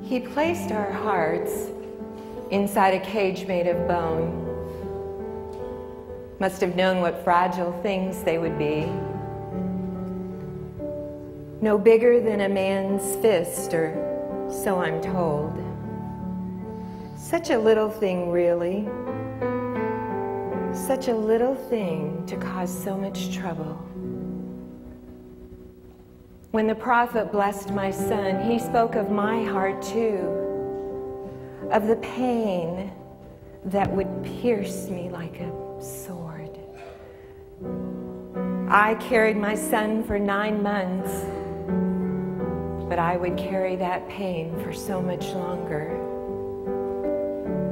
He placed our hearts inside a cage made of bone. Must have known what fragile things they would be. No bigger than a man's fist, or so I'm told. Such a little thing, really. Such a little thing to cause so much trouble. When the prophet blessed my son, he spoke of my heart too, of the pain that would pierce me like a sword. I carried my son for 9 months, but I would carry that pain for so much longer,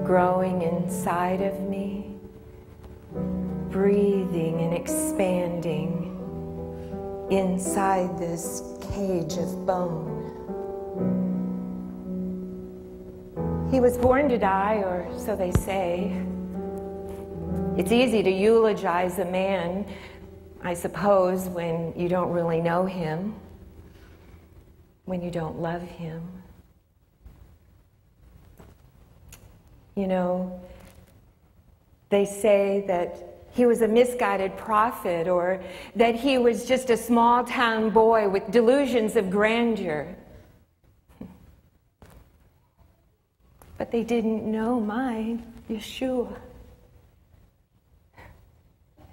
growing inside of me, breathing and expanding inside this cage of bone. He was born to die, or so they say. It's easy to eulogize a man, I suppose, when you don't really know him, when you don't love him. You know, they say that he was a misguided prophet, or that he was just a small town boy with delusions of grandeur. But they didn't know my Yeshua.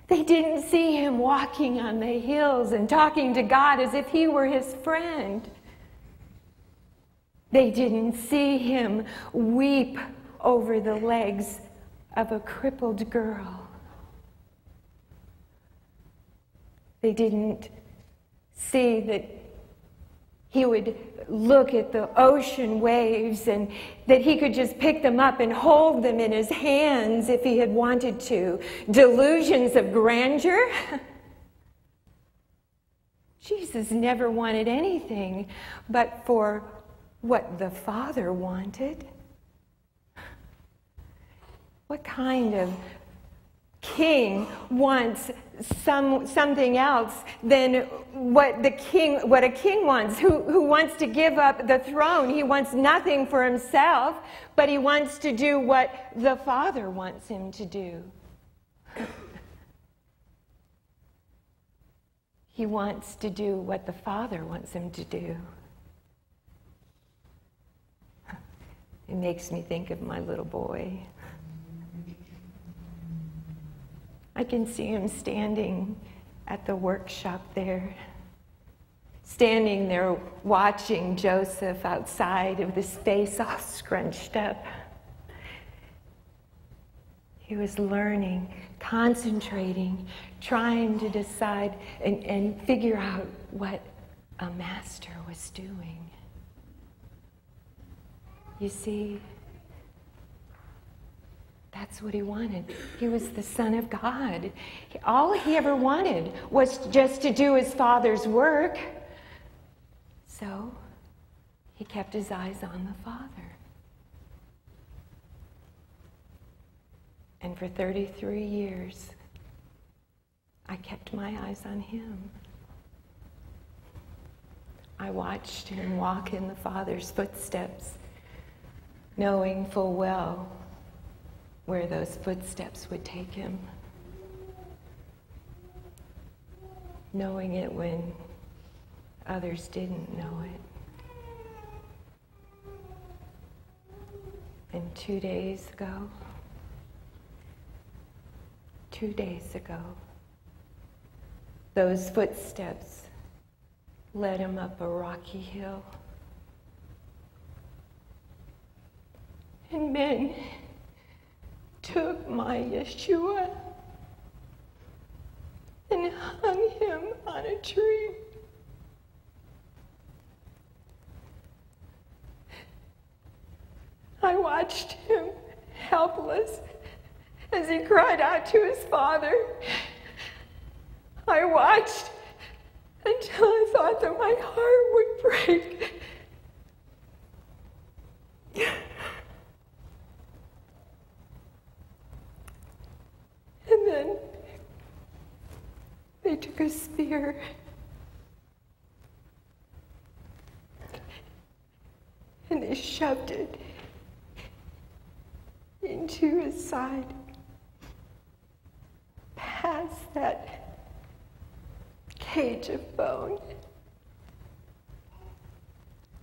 They didn't see him walking on the hills and talking to God as if he were his friend. They didn't see him weep over the legs of a crippled girl. They didn't see that he would look at the ocean waves and that he could just pick them up and hold them in his hands if he had wanted to. Delusions of grandeur? Jesus never wanted anything but for what the Father wanted. What kind of king wants something else than what a king wants? Who wants to give up the throne? He wants nothing for himself, but he wants to do what the Father wants him to do. He wants to do what the Father wants him to do. It makes me think of my little boy. I can see him standing at the workshop there, standing there watching Joseph outside with his face all scrunched up. He was learning, concentrating, trying to decide and figure out what a master was doing. You see, that's what he wanted. He was the Son of God. All he ever wanted was just to do his Father's work. So he kept his eyes on the Father. And for 33 years, I kept my eyes on him. I watched him walk in the Father's footsteps, knowing full well where those footsteps would take him. Knowing it when others didn't know it. And 2 days ago, those footsteps led him up a rocky hill. And men took my Yeshua and hung him on a tree. I watched him helpless as he cried out to his Father. I watched until I thought that my heart would break. And then they took a spear and they shoved it into his side, past that cage of bone,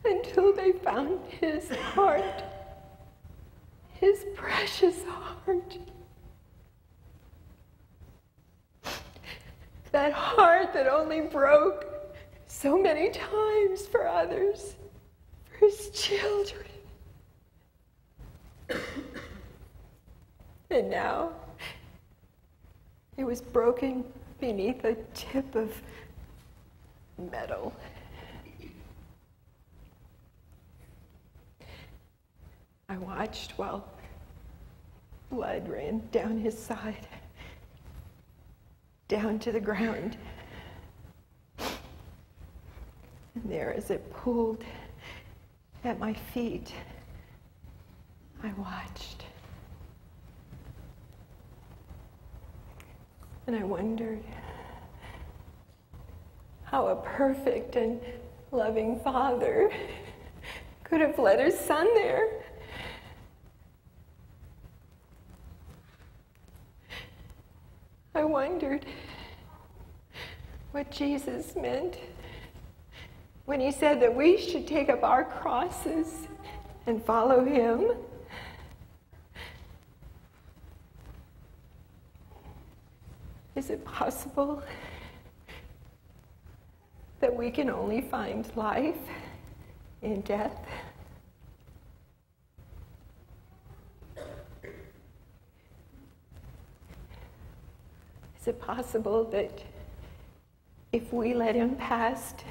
until they found his heart, his precious heart. That heart that only broke so many times for others, for his children. And now it was broken beneath a tip of metal. I watched while blood ran down his side, down to the ground. And there, as it pooled at my feet, I watched. And I wondered how a perfect and loving Father could have let his Son there. I wondered what Jesus meant when he said that we should take up our crosses and follow him. Is it possible that we can only find life in death? Is it possible that if we let him past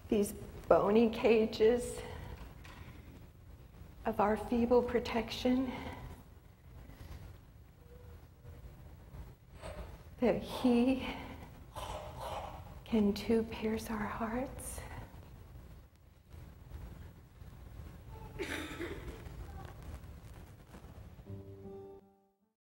these bony cages of our feeble protection, that he can too pierce our hearts?